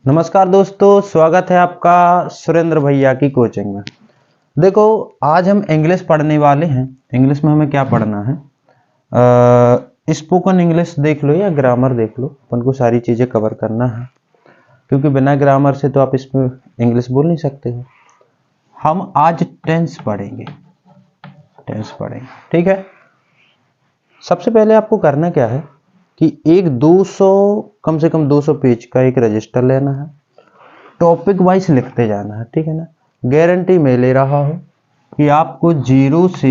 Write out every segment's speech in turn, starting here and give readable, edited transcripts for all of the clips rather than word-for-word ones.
नमस्कार दोस्तों, स्वागत है आपका सुरेंद्र भैया की कोचिंग में। देखो, आज हम इंग्लिश पढ़ने वाले हैं। इंग्लिश में हमें क्या पढ़ना है? स्पोकन इंग्लिश देख लो या ग्रामर देख लो, अपन को सारी चीज़ें कवर करना है, क्योंकि बिना ग्रामर से तो आप इसमें इंग्लिश बोल नहीं सकते हो। हम आज टेंस पढ़ेंगे, ठीक है। सबसे पहले आपको करना क्या है कि एक 200 कम से कम 200 पेज का एक रजिस्टर लेना है, टॉपिक वाइज लिखते जाना है, ठीक है ना। गारंटी मैं ले रहा हूं कि आपको जीरो से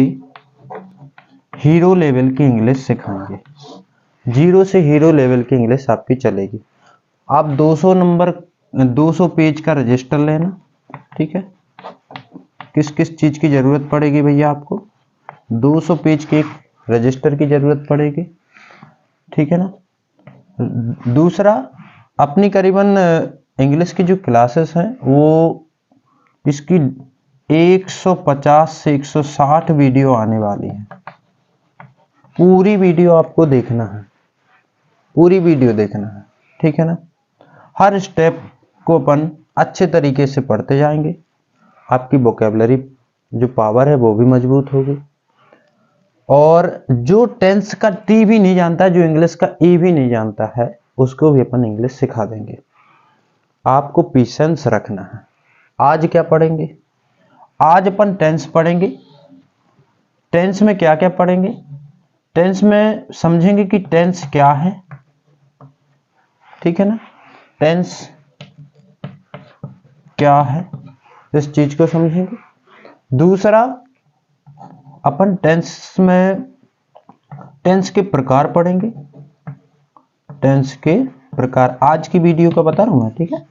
हीरो लेवल की इंग्लिश सिखाएंगे। जीरो से हीरो लेवल की इंग्लिश आपकी चलेगी। आप 200 पेज का रजिस्टर लेना, ठीक है। किस किस चीज की जरूरत पड़ेगी भैया? आपको 200 पेज के एक रजिस्टर की जरूरत पड़ेगी, ठीक है ना। दूसरा, अपनी करीबन इंग्लिश की जो क्लासेस हैं वो इसकी 150 से 160 वीडियो आने वाली है। पूरी वीडियो आपको देखना है, ठीक है ना। हर स्टेप को अपन अच्छे तरीके से पढ़ते जाएंगे। आपकी वोकैबुलरी जो पावर है वो भी मजबूत होगी। और जो टेंस का टी भी नहीं जानता, जो इंग्लिश का ई भी नहीं जानता है, उसको भी अपन इंग्लिश सिखा देंगे। आपको पेशेंस रखना है। आज क्या पढ़ेंगे? आज अपन टेंस पढ़ेंगे। टेंस में क्या क्या पढ़ेंगे? टेंस में समझेंगे कि टेंस क्या है, ठीक है ना। टेंस क्या है, इस चीज को समझेंगे। दूसरा, अपन टेंस में टेंस के प्रकार पढ़ेंगे। टेंस के प्रकार आज की वीडियो का बता रहा हूं मैं, ठीक है।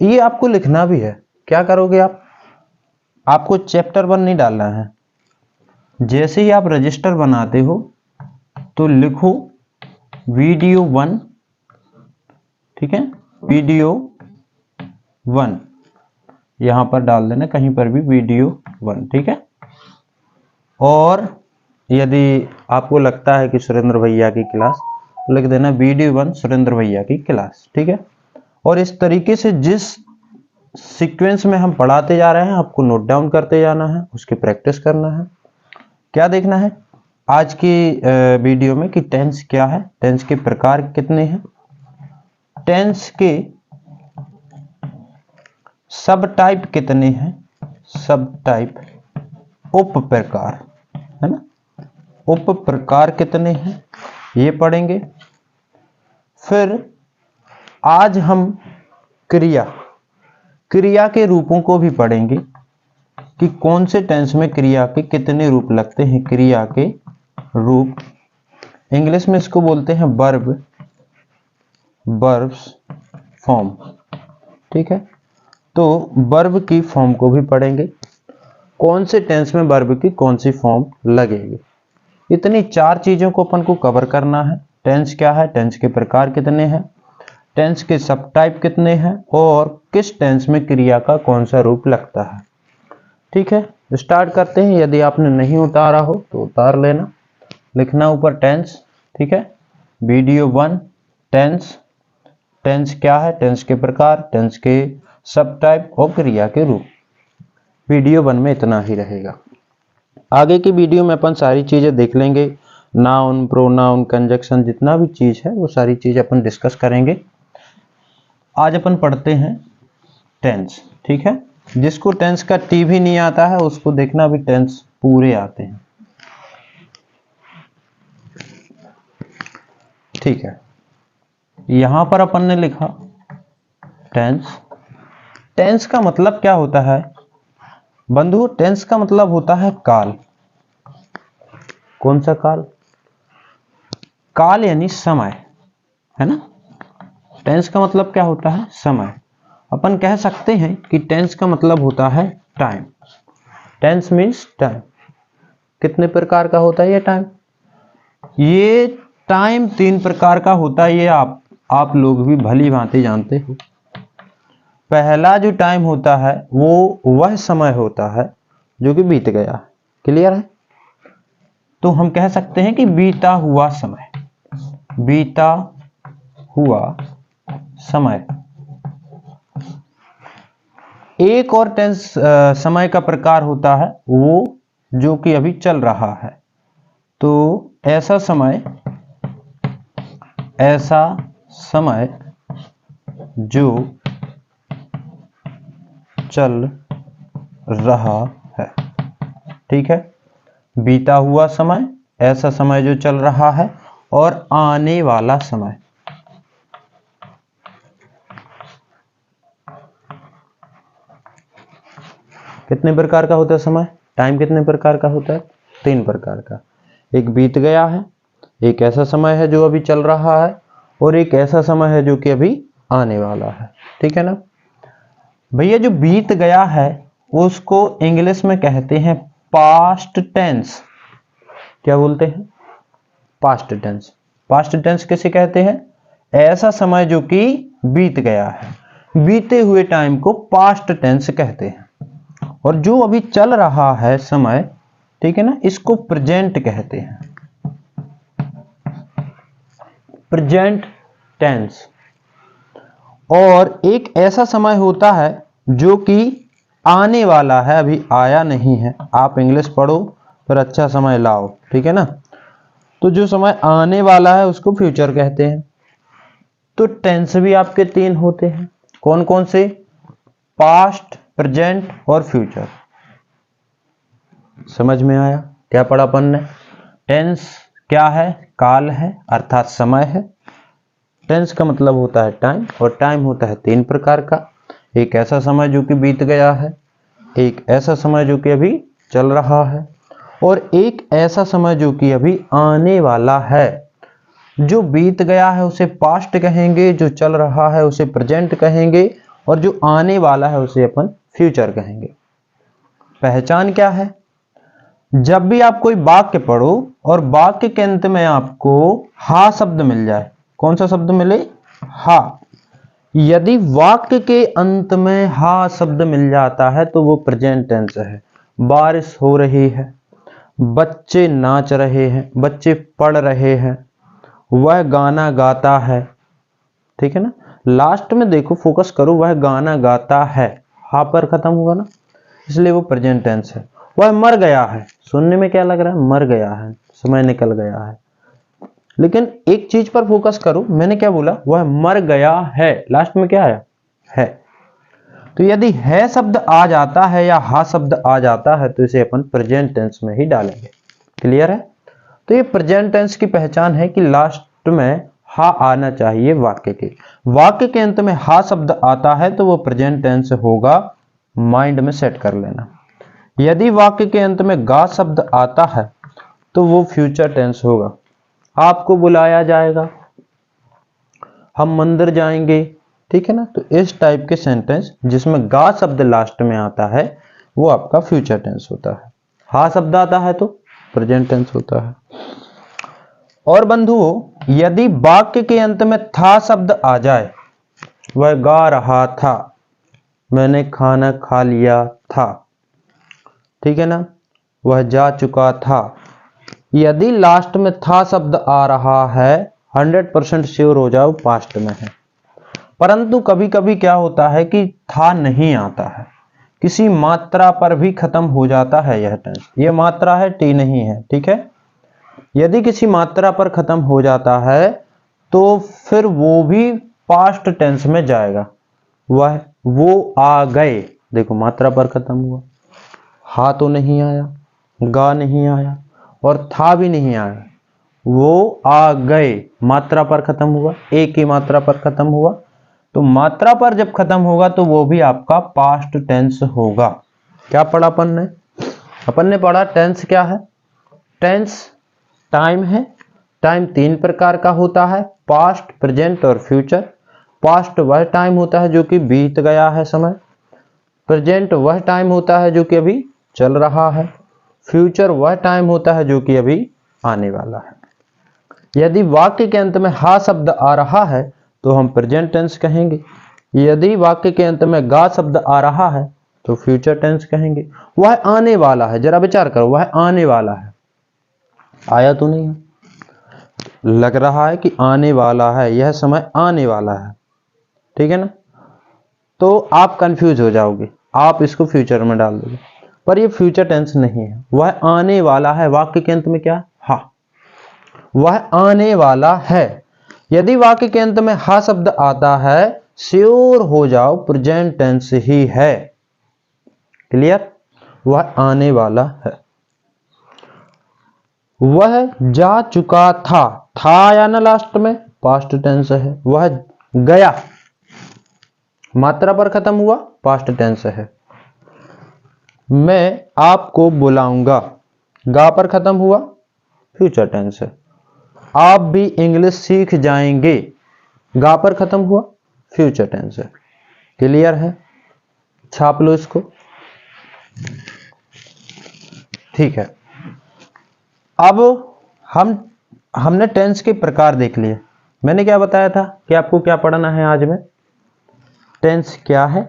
ये आपको लिखना भी है। क्या करोगे आप? आपको चैप्टर 1 नहीं डालना है। जैसे ही आप रजिस्टर बनाते हो तो लिखो वीडियो 1, ठीक है। वीडियो 1 यहां पर डाल देना, कहीं पर भी वीडियो 1, ठीक है। और यदि आपको लगता है कि सुरेंद्र भैया की क्लास, तो लिख देना वीडियो 1 सुरेंद्र भैया की क्लास, ठीक है। और इस तरीके से जिस सीक्वेंस में हम पढ़ाते जा रहे हैं, आपको नोट डाउन करते जाना है, उसकी प्रैक्टिस करना है। क्या देखना है आज की वीडियो में कि टेंस क्या है, टेंस के प्रकार कितने हैं, टेंस के सब टाइप कितने हैं, सब टाइप उप प्रकार, है ना, उप प्रकार कितने हैं, ये पढ़ेंगे। फिर आज हम क्रिया के रूपों को भी पढ़ेंगे कि कौन से टेंस में क्रिया के कितने रूप लगते हैं। क्रिया के रूप इंग्लिश में इसको बोलते हैं वर्ब्स फॉर्म, ठीक है। तो वर्ब की फॉर्म को भी पढ़ेंगे, कौन से टेंस में वर्ब की कौन सी फॉर्म लगेगी। इतनी 4 चीजों को अपन को कवर करना है। टेंस क्या है, टेंस के प्रकार कितने हैं, टेंस के सब टाइप कितने हैं, और किस टेंस में क्रिया का कौन सा रूप लगता है, ठीक है। स्टार्ट करते हैं। यदि आपने नहीं उतारा हो तो उतार लेना, लिखना ऊपर टेंस, ठीक है। वीडियो 1 टेंस, टेंस क्या है, टेंस के प्रकार, टेंस के सब टाइप और क्रिया के रूप। वीडियो 1 में इतना ही रहेगा। आगे की वीडियो में अपन सारी चीजें देख लेंगे। नाउन, प्रोनाउन, कंजक्शन, जितना भी चीज है वो सारी चीज अपन डिस्कस करेंगे। आज अपन पढ़ते हैं टेंस, ठीक है। जिसको टेंस का टी भी नहीं आता है, उसको देखना भी टेंस पूरे आते हैं, ठीक है। यहां पर अपन ने लिखा टेंस। टेंस का मतलब क्या होता है बंधु? टेंस का मतलब होता है काल। कौन सा काल? काल यानी समय, है ना। टेंस का मतलब क्या होता है? समय। अपन कह सकते हैं कि टेंस का मतलब होता है टाइम। Tense means time. कितने प्रकार का होता है ये टाइम? ये टाइम 3 प्रकार का होता है। ये आप लोग भी भली भांति जानते हो। पहला जो टाइम होता है वो वह समय होता है जो कि बीत गया। क्लियर है? तो हम कह सकते हैं कि बीता हुआ समय, बीता हुआ समय। एक और टेंस समय का प्रकार होता है वो जो कि अभी चल रहा है। तो ऐसा समय जो चल रहा है, ठीक है। बीता हुआ समय, ऐसा समय जो चल रहा है, और आने वाला समय। कितने प्रकार का होता है समय? टाइम कितने प्रकार का होता है? 3 प्रकार का। एक बीत गया है, एक ऐसा समय है जो अभी चल रहा है, और एक ऐसा समय है जो कि अभी आने वाला है, ठीक है ना भैया। जो बीत गया है उसको इंग्लिश में कहते हैं पास्ट टेंस। क्या बोलते हैं? Past tense. पास्ट टेंस किसे कहते हैं? ऐसा समय जो कि बीत गया है। बीते हुए टाइम को पास्ट टेंस कहते हैं। और जो अभी चल रहा है समय, ठीक है ना, इसको प्रेजेंट कहते हैं, प्रेजेंट टेंस। और एक ऐसा समय होता है जो कि आने वाला है, अभी आया नहीं है। आप इंग्लिश पढ़ो फिर अच्छा समय लाओ, ठीक है ना। तो जो समय आने वाला है उसको फ्यूचर कहते हैं। तो टेंस भी आपके 3 होते हैं। कौन कौन से? पास्ट, प्रेजेंट और फ्यूचर। समझ में आया क्या पढ़ा अपन ने? टेंस क्या है? काल है, अर्थात समय है। टेंस का मतलब होता है टाइम, और टाइम होता है 3 प्रकार का। एक ऐसा समय जो कि बीत गया है, एक ऐसा समय जो कि अभी चल रहा है, और एक ऐसा समय जो कि अभी आने वाला है। जो बीत गया है उसे पास्ट कहेंगे, जो चल रहा है उसे प्रेजेंट कहेंगे, और जो आने वाला है उसे अपन फ्यूचर कहेंगे। पहचान क्या है? जब भी आप कोई वाक्य पढ़ो और वाक्य के अंत में आपको हा शब्द मिल जाए, कौन सा शब्द मिले? हा। यदि वाक्य के अंत में हा शब्द मिल जाता है तो वो प्रेजेंट टेंस है। बारिश हो रही है, बच्चे नाच रहे हैं, बच्चे पढ़ रहे हैं, वह गाना गाता है, ठीक है ना। लास्ट में देखो, फोकस करो, वह गाना गाता है, हा पर खत्म हुआ ना, इसलिए वो प्रेजेंट टेंस है। वह मर गया है, सुनने में क्या लग रहा है? मर गया है, समय निकल गया है। लेकिन एक चीज पर फोकस करो, मैंने क्या बोला? वह मर गया है, लास्ट में क्या आया? है। तो यदि है शब्द आ जाता है या हा शब्द आ जाता है तो इसे अपन प्रेजेंट टेंस में ही डालेंगे। क्लियर है? तो ये प्रेजेंट टेंस की पहचान है कि लास्ट में हा आना चाहिए वाक्य के। वाक्य के अंत में हा शब्द आता है तो वो प्रेजेंट टेंस होगा, माइंड में सेट कर लेना। यदि वाक्य के अंत में गा शब्द आता है तो वो फ्यूचर टेंस होगा। आपको बुलाया जाएगा, हम मंदिर जाएंगे, ठीक है ना। तो इस टाइप के सेंटेंस जिसमें गा शब्द लास्ट में आता है वो आपका फ्यूचर टेंस होता है। हा शब्द आता है तो प्रेजेंट टेंस होता है। और बंधुओं, यदि वाक्य के अंत में था शब्द आ जाए, वह गा रहा था, मैंने खाना खा लिया था, ठीक है ना, वह जा चुका था। यदि लास्ट में था शब्द आ रहा है, 100% श्योर हो जाओ पास्ट में है। परंतु कभी कभी क्या होता है कि था नहीं आता है, किसी मात्रा पर भी खत्म हो जाता है यह टेंस। यह मात्रा है, टी नहीं है, ठीक है। यदि किसी मात्रा पर खत्म हो जाता है तो फिर वो भी पास्ट टेंस में जाएगा। वो आ गए, देखो मात्रा पर खत्म हुआ, हा तो नहीं आया, गा नहीं आया, और था भी नहीं आया, वो आ गए, मात्रा पर खत्म हुआ, एक ही मात्रा पर खत्म हुआ। तो मात्रा पर जब खत्म होगा तो वो भी आपका पास्ट टेंस होगा। क्या पढ़ा अपन ने? अपन ने पढ़ा टेंस क्या है? टेंस टाइम है। टाइम 3 प्रकार का होता है, पास्ट, प्रेजेंट और फ्यूचर। पास्ट वह टाइम होता है जो कि बीत गया है समय। प्रेजेंट वह टाइम होता है जो कि अभी चल रहा है। फ्यूचर वह टाइम होता है जो कि अभी आने वाला है। यदि वाक्य के अंत में हा शब्द आ रहा है तो हम प्रेजेंट टेंस कहेंगे। यदि वाक्य के अंत में गा शब्द आ रहा है तो फ्यूचर टेंस कहेंगे। वह आने वाला है, जरा विचार करो, वह आने वाला है, आया तो नहीं है, लग रहा है कि आने वाला है, यह समय आने वाला है, ठीक है ना। तो आप कंफ्यूज हो जाओगे, आप इसको फ्यूचर में डाल दोगे, पर ये फ्यूचर टेंस नहीं है, वह आने वाला है। वाक्य के अंत में क्या, हा, वह आने वाला है। यदि वाक्य के अंत में हा शब्द आता है, श्योर हो जाओ प्रेजेंट टेंस ही है। क्लियर, वह आने वाला है। वह जा चुका था, था आया ना लास्ट में, पास्ट टेंस है। वह गया, मात्रा पर खत्म हुआ, पास्ट टेंस है। मैं आपको बुलाऊंगा, गा पर खत्म हुआ, फ्यूचर टेंस है। आप भी इंग्लिश सीख जाएंगे, गा पर खत्म हुआ, फ्यूचर टेंस है। क्लियर है, छाप लो इसको। ठीक है, अब हमने टेंस के प्रकार देख लिए। मैंने क्या बताया था कि आपको क्या पढ़ना है आज में, टेंस क्या है,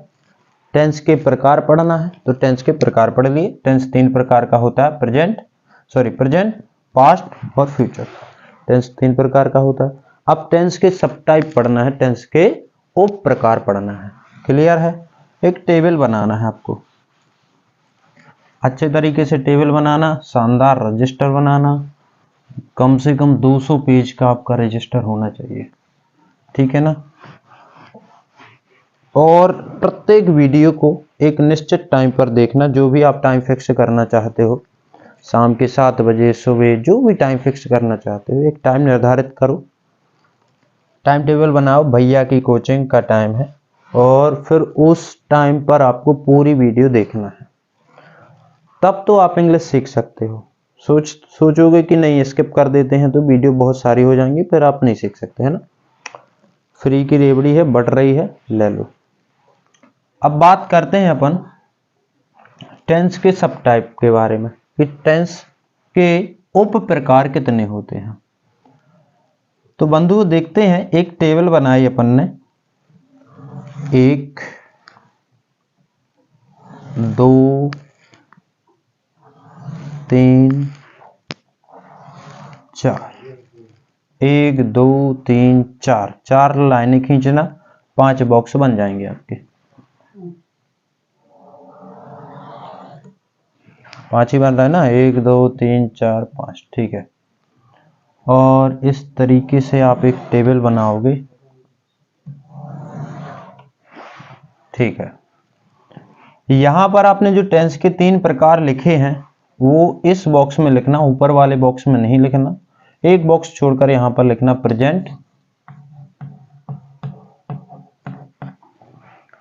टेंस के प्रकार पढ़ना है। तो टेंस के प्रकार पढ़ लिए। टेंस 3 प्रकार का होता है, प्रेजेंट, पास्ट और फ्यूचर। टेंस 3 प्रकार का होता है। अब टेंस के सब टाइप पढ़ना है, टेंस के उप प्रकार पढ़ना है। क्लियर है, एक टेबल बनाना है आपको, अच्छे तरीके से टेबल बनाना, शानदार रजिस्टर बनाना, कम से कम 200 पेज का आपका रजिस्टर होना चाहिए। ठीक है ना, और प्रत्येक वीडियो को एक निश्चित टाइम पर देखना, जो भी आप टाइम फिक्स करना चाहते हो, शाम के 7 बजे, सुबह, जो भी टाइम फिक्स करना चाहते हो, एक टाइम निर्धारित करो, टाइम टेबल बनाओ, भैया की कोचिंग का टाइम है, और फिर उस टाइम पर आपको पूरी वीडियो देखना है। तब तो आप इंग्लिश सीख सकते हो। सोचोगे कि नहीं स्किप कर देते हैं तो वीडियो बहुत सारी हो जाएंगी, फिर आप नहीं सीख सकते, है ना। फ्री की रेवड़ी है, बट रही है, ले लो। अब बात करते हैं अपन टेंस के सब टाइप के बारे में, कि टेंस के उप प्रकार कितने होते हैं। तो बंधु देखते हैं, एक टेबल बनाई अपन ने, 1 2 3 4, 1 2 3 4, 4 लाइनें खींचना, 5 बॉक्स बन जाएंगे आपके, 5 ही बन रहा है ना, 1 2 3 4 5। ठीक है, और इस तरीके से आप एक टेबल बनाओगे। ठीक है, यहां पर आपने जो टेंस के 3 प्रकार लिखे हैं वो इस बॉक्स में लिखना, ऊपर वाले बॉक्स में नहीं लिखना। एक बॉक्स छोड़कर यहां पर लिखना प्रेजेंट,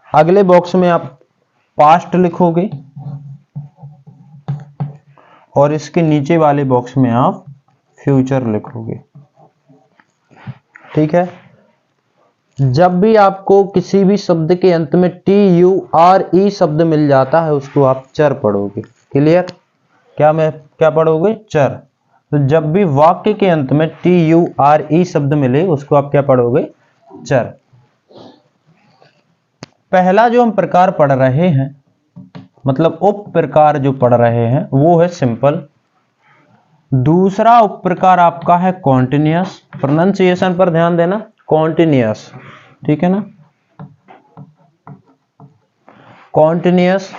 अगले बॉक्स में आप पास्ट लिखोगे, और इसके नीचे वाले बॉक्स में आप फ्यूचर लिखोगे। ठीक है, जब भी आपको किसी भी शब्द के अंत में TURE शब्द मिल जाता है, उसको आप चर पढ़ोगे। क्लियर, क्या पढ़ोगे, चर। तो जब भी वाक्य के अंत में TURE शब्द मिले, उसको आप क्या पढ़ोगे, चर। पहला जो हम प्रकार पढ़ रहे हैं, मतलब उप प्रकार जो पढ़ रहे हैं, वो है सिंपल। दूसरा उप प्रकार आपका है कॉन्टिन्यूअस, प्रोनाउंसिएशन पर ध्यान देना, कॉन्टिन्यूअस, ठीक है ना, कॉन्टिन्यूअस।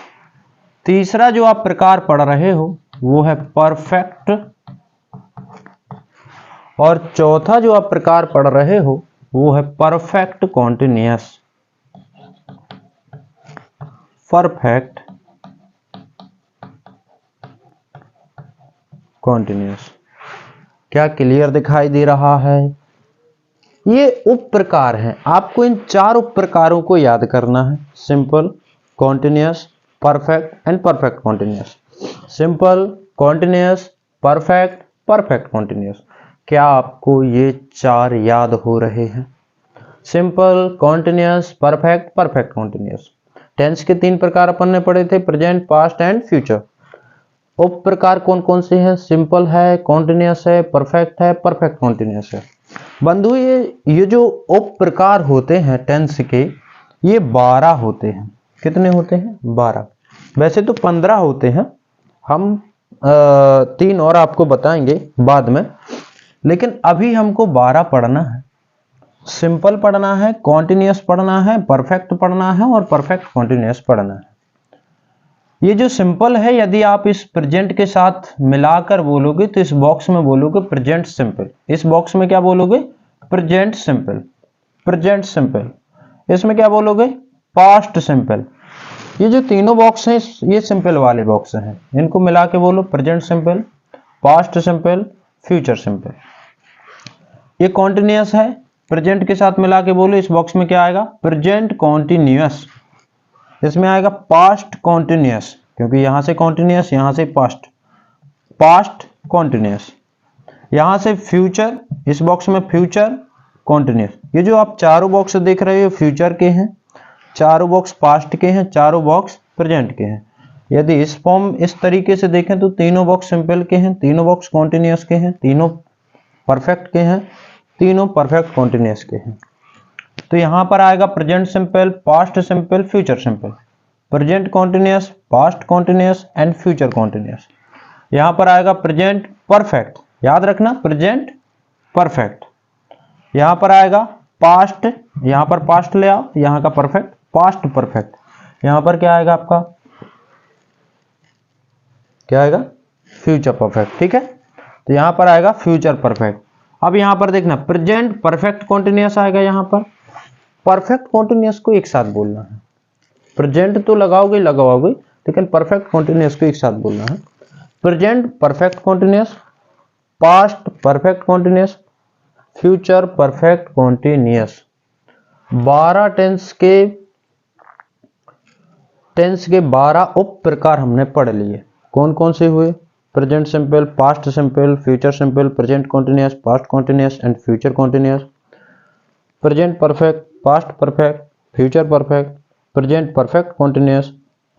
तीसरा जो आप प्रकार पढ़ रहे हो वो है परफेक्ट, और चौथा जो आप प्रकार पढ़ रहे हो वो है परफेक्ट कॉन्टिन्यूअस, परफेक्ट कॉन्टिन्यूअस। क्या क्लियर दिखाई दे रहा है? ये उप प्रकार हैं, आपको इन 4 उप प्रकारों को याद करना है, simple, continuous, perfect and perfect continuous. Simple, continuous, perfect, perfect continuous. क्या आपको ये 4 याद हो रहे हैं? Simple, continuous, perfect, perfect continuous. Tense के 3 प्रकार अपन ने पढ़े थे, प्रेजेंट, पास्ट एंड फ्यूचर। उप प्रकार कौन कौन से हैं? सिंपल है, कॉन्टिन्यूअस है, परफेक्ट है, परफेक्ट कॉन्टिन्यूअस है। बंधु ये जो उप प्रकार होते हैं टेंस के, ये 12 होते हैं। कितने होते हैं? 12। वैसे तो 15 होते हैं, हम 3 और आपको बताएंगे बाद में, लेकिन अभी हमको 12 पढ़ना है। सिंपल पढ़ना है, कॉन्टिन्यूअस पढ़ना है, परफेक्ट पढ़ना है और परफेक्ट कॉन्टिन्यूअस पढ़ना है। ये जो सिंपल है, यदि आप इस प्रेजेंट के साथ मिलाकर बोलोगे तो इस बॉक्स में बोलोगे प्रेजेंट सिंपल। इस बॉक्स में क्या बोलोगे? Present simple, present simple. इसमें क्या बोलोगे? Past simple. ये जो तीनों बॉक्स हैं ये सिंपल वाले बॉक्स हैं, इनको मिला के बोलो present simple, past simple, future simple. ये कॉन्टिन्यूअस है, प्रेजेंट के साथ मिला के बोलो, इस बॉक्स में क्या आएगा? Present continuous. इसमें आएगा पास्ट कॉन्टिन्यूअस, क्योंकि यहां से कॉन्टिन्यूअस, यहां से पास्ट, पास्ट कॉन्टिन्यूअस। यहां से फ्यूचर, इस बॉक्स में फ्यूचर कॉन्टिन्यूअस। ये जो आप चारों बॉक्स देख रहे हो फ्यूचर के हैं, चारों बॉक्स पास्ट के हैं, चारों बॉक्स प्रेजेंट के हैं। यदि इस फॉर्म इस तरीके से देखें तो तीनों बॉक्स सिंपल के हैं, तीनों बॉक्स कॉन्टिन्यूअस के हैं, तीनों परफेक्ट के हैं, तीनों परफेक्ट कॉन्टिन्यूअस के हैं। तो यहां पर आएगा present simple, past simple, future simple. Present continuous, past continuous and future continuous. यहां पर आएगा प्रेजेंट परफेक्ट, याद रखना प्रेजेंट परफेक्ट। यहां पर आएगा पास्ट, यहां पर पास्ट ले आओ, यहां का परफेक्ट, पास्ट परफेक्ट। यहां पर क्या आएगा आपका? क्या आएगा? Future perfect. ठीक है, तो यहां पर आएगा फ्यूचर परफेक्ट। अब यहां पर देखना प्रेजेंट परफेक्ट कॉन्टिन्यूअस आएगा। यहां पर परफेक्ट कॉन्टिन्यूअस को एक साथ बोलना है। प्रेजेंट तो लगाओगे लगाओगे, लेकिन परफेक्ट कॉन्टिन्यूअस को एक साथ बोलना है। Present perfect continuous, past perfect continuous, future perfect continuous. 12 tense के 12 उप प्रकार हमने पढ़ लिए। कौन कौन से हुए? Present simple, past simple, future simple, present continuous, past continuous and future continuous. Present perfect, past perfect, future perfect, present perfect continuous,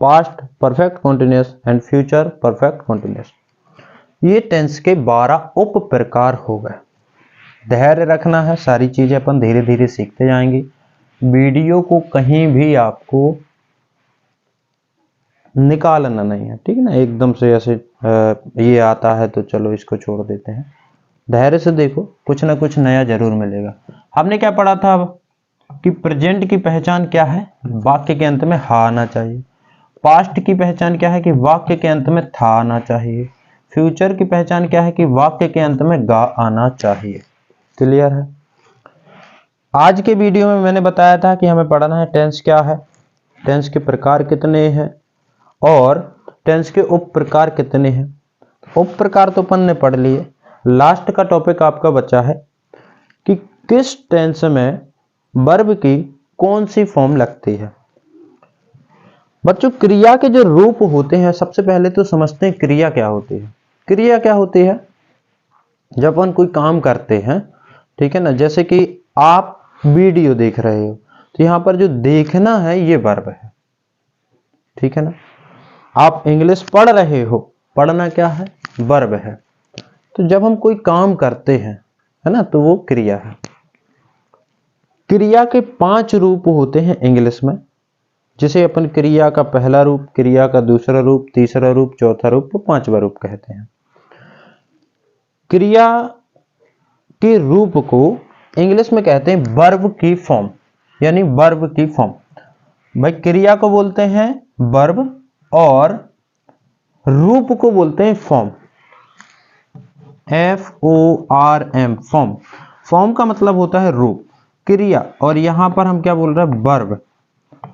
past perfect continuous and future perfect continuous. ये टेंस के 12 उप प्रकार हो गए। धैर्य रखना है, सारी चीजें अपन धीरे धीरे सीखते जाएंगे। वीडियो को कहीं भी आपको निकालना नहीं है, ठीक है ना? एकदम से ऐसे ये आता है तो चलो इसको छोड़ देते हैं। धैर्य से देखो, कुछ ना कुछ नया जरूर मिलेगा। हमने क्या पढ़ा था अब कि प्रेजेंट की पहचान क्या है? वाक्य के अंत में हा आना चाहिए। पास्ट की पहचान क्या है? कि वाक्य के अंत में था आना चाहिए। फ्यूचर की पहचान क्या है? कि वाक्य के अंत में गा आना चाहिए। क्लियर है? आज के वीडियो में मैंने बताया था कि हमें पढ़ना है टेंस क्या है, टेंस के प्रकार कितने हैं और टेंस के उप प्रकार कितने हैं। उप प्रकार तो अपन ने पढ़ लिए। लास्ट का टॉपिक आपका बचा है कि किस टेंस में वर्ब की कौन सी फॉर्म लगती है। बच्चों, क्रिया के जो रूप होते हैं, सबसे पहले तो समझते हैं क्रिया क्या होती है। क्रिया क्या होती है? जब अपन कोई काम करते हैं, ठीक है ना, जैसे कि आप वीडियो देख रहे हो तो यहां पर जो देखना है ये वर्ब है, ठीक है ना। आप इंग्लिश पढ़ रहे हो, पढ़ना क्या है? वर्ब है। तो जब हम कोई काम करते हैं, है ना, तो वो क्रिया है। क्रिया के 5 रूप होते हैं इंग्लिश में, जिसे अपन क्रिया का पहला रूप, क्रिया का दूसरा रूप, तीसरा रूप, चौथा रूप, 5वां रूप कहते हैं। क्रिया के रूप को इंग्लिश में कहते हैं वर्ब की फॉर्म, यानी वर्ब की फॉर्म। भाई क्रिया को बोलते हैं वर्ब और रूप को बोलते हैं फॉर्म, FORM, फॉर्म। फॉर्म का मतलब होता है रूप, क्रिया, और यहां पर हम क्या बोल रहे हैं? वर्ब,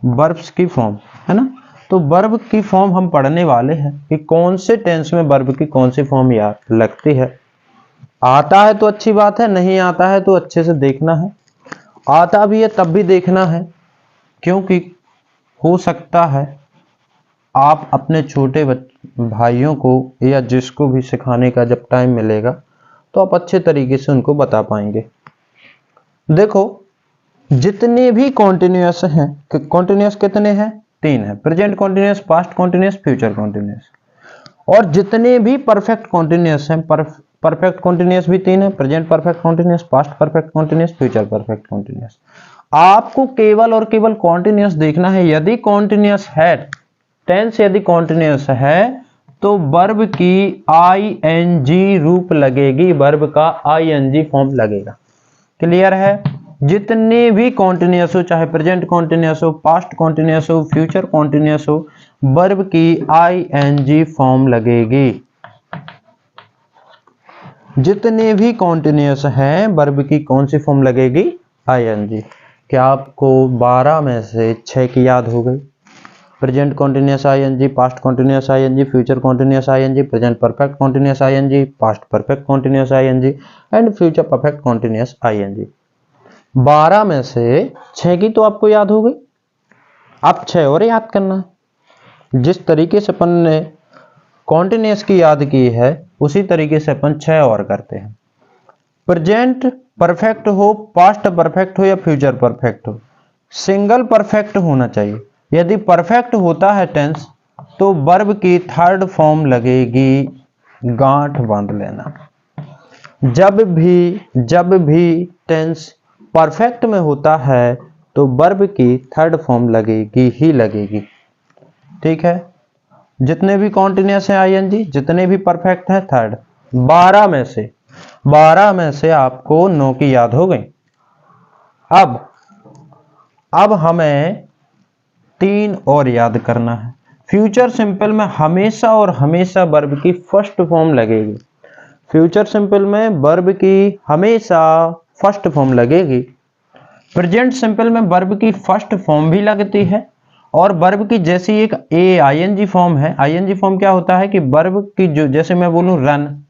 वर्ब्स की फॉर्म, है ना। तो वर्ब की फॉर्म हम पढ़ने वाले हैं कि कौन से टेंस में वर्ब की कौन सी फॉर्म याद लगती है। आता है तो अच्छी बात है, नहीं आता है तो अच्छे से देखना है। आता भी है तब भी देखना है, क्योंकि हो सकता है आप अपने छोटे भाइयों को या जिसको भी सिखाने का जब टाइम मिलेगा तो आप अच्छे तरीके से उनको बता पाएंगे। देखो, जितने भी कॉन्टिन्यूअस हैं, कॉन्टिन्यूअस कितने हैं? 3 है। Present continuous, past continuous, future continuous. और जितने भी परफेक्ट कॉन्टिन्यूअस हैं, परफेक्ट कॉन्टिन्यूअस भी 3 है। Present perfect continuous, past perfect continuous, future perfect continuous. आपको केवल और केवल कॉन्टिन्यूअस देखना है। यदि कॉन्टिन्यूअस है, टेंस यदि कॉन्टिन्यूअस है तो वर्ब की ING रूप लगेगी, वर्ब का ING फॉर्म लगेगा। क्लियर है? जितने भी कॉन्टिन्यूअस हो, चाहे प्रेजेंट कॉन्टिन्यूअस हो, पास्ट कॉन्टिन्यूअस हो, फ्यूचर कॉन्टिन्यूअस हो, वर्ब की आईएनजी फॉर्म लगेगी। जितने भी कॉन्टिन्यूअस हैं वर्ब की कौन सी फॉर्म लगेगी? आईएनजी। क्या आपको 12 में से 6 की याद हो गई? Present continuous ING, past continuous ING, future continuous ING, present perfect continuous ING, past perfect continuous ING and future perfect continuous ING. 12 में से 6 की तो आपको याद हो गई। अब 6 और याद करना है। जिस तरीके से अपन ने कॉन्टिन्यूअस की याद की है उसी तरीके से अपन 6 और करते हैं। प्रेजेंट परफेक्ट हो, पास्ट परफेक्ट हो या फ्यूचर परफेक्ट हो, सिंगल परफेक्ट होना चाहिए। यदि परफेक्ट होता है टेंस तो वर्ब की थर्ड फॉर्म लगेगी, गांठ बांध लेना। जब भी टेंस परफेक्ट में होता है तो वर्ब की थर्ड फॉर्म लगेगी ही लगेगी। ठीक है, जितने भी कॉन्टिन्यूअस है आईएनजी, जितने भी परफेक्ट है थर्ड। 12 में से आपको 9 की याद हो गई। अब हमें 3 और याद करना है। फ्यूचर सिंपल में हमेशा और हमेशा वर्ब की फर्स्ट फॉर्म लगेगी। फ्यूचर सिंपल में वर्ब की हमेशा फर्स्ट फॉर्म लगेगी। प्रेजेंट सिंपल में वर्ब की फर्स्ट फॉर्म भी लगती है और वर्ब की जैसी एक आईएनजी फॉर्म है। आईएनजी फॉर्म क्या होता है कि वर्ब की जो, जैसे मैं बोलूं रन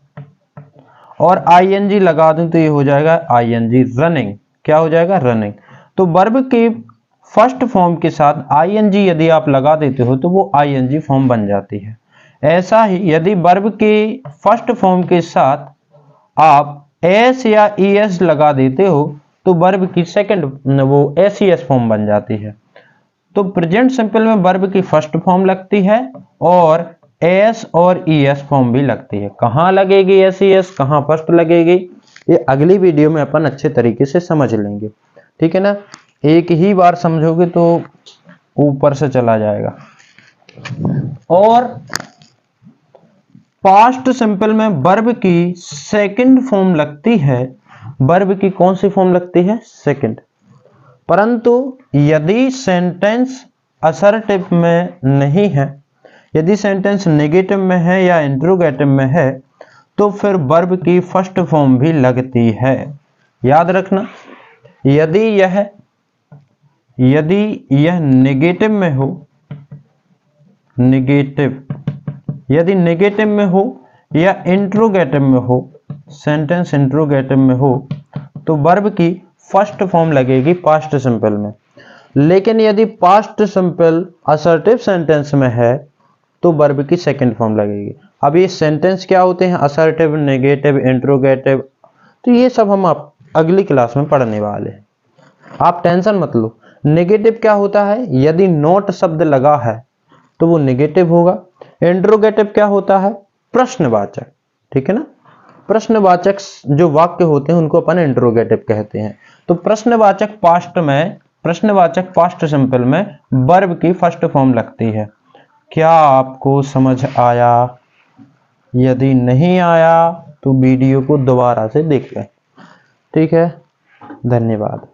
और आईएनजी लगा दूं तो ये हो जाएगा आईएनजी रनिंग। क्या हो जाएगा? रनिंग। तो वर्ब की फर्स्ट फॉर्म के साथ आईएनजी यदि आप लगा देते हो तो वो आईएनजी फॉर्म बन जाती है। ऐसा ही यदि वर्ब की फर्स्ट फॉर्म के साथ आप एस या ईएस लगा देते हो तो वर्ब की सेकंड वो एसईएस फॉर्म बन जाती है। तो प्रेजेंट सिंपल में वर्ब की फर्स्ट फॉर्म लगती है और एस और ईएस फॉर्म भी लगती है। कहां लगेगी एसईएस, कहां फर्स्ट लगेगी, ये अगली वीडियो में अपन अच्छे तरीके से समझ लेंगे। ठीक है ना, एक ही बार समझोगे तो ऊपर से चला जाएगा। और पास्ट सिंपल में वर्ब की सेकंड फॉर्म लगती है। वर्ब की कौन सी फॉर्म लगती है? सेकंड। परंतु यदि सेंटेंस असर्टिव में नहीं है, यदि सेंटेंस नेगेटिव में है या इंट्रोगेटिव में है तो फिर वर्ब की फर्स्ट फॉर्म भी लगती है। याद रखना, यदि यह नेगेटिव में हो, यदि नेगेटिव में हो या इंट्रोगेटिव में हो, सेंटेंस इंट्रोगेटिव में हो तो वर्ब की फर्स्ट फॉर्म लगेगी पास्ट सिंपल में। लेकिन यदि पास्ट सिंपल असर्टिव सेंटेंस में है तो वर्ब की सेकंड फॉर्म लगेगी। अब ये सेंटेंस क्या होते हैं? असर्टिव, नेगेटिव, इंट्रोगेटिव, तो ये सब हम आप अगली क्लास में पढ़ने वाले हैं। आप टेंशन मत लो। नेगेटिव क्या होता है? यदि नॉट शब्द लगा है तो वो नेगेटिव होगा। इंट्रोगेटिव क्या होता है? प्रश्नवाचक। ठीक है ना, प्रश्नवाचक जो वाक्य होते हैं उनको अपन इंट्रोगेटिव कहते हैं। तो प्रश्नवाचक पास्ट सिंपल में वर्ब की फर्स्ट फॉर्म लगती है। क्या आपको समझ आया? यदि नहीं आया तो वीडियो को दोबारा से देख लें। ठीक है, धन्यवाद।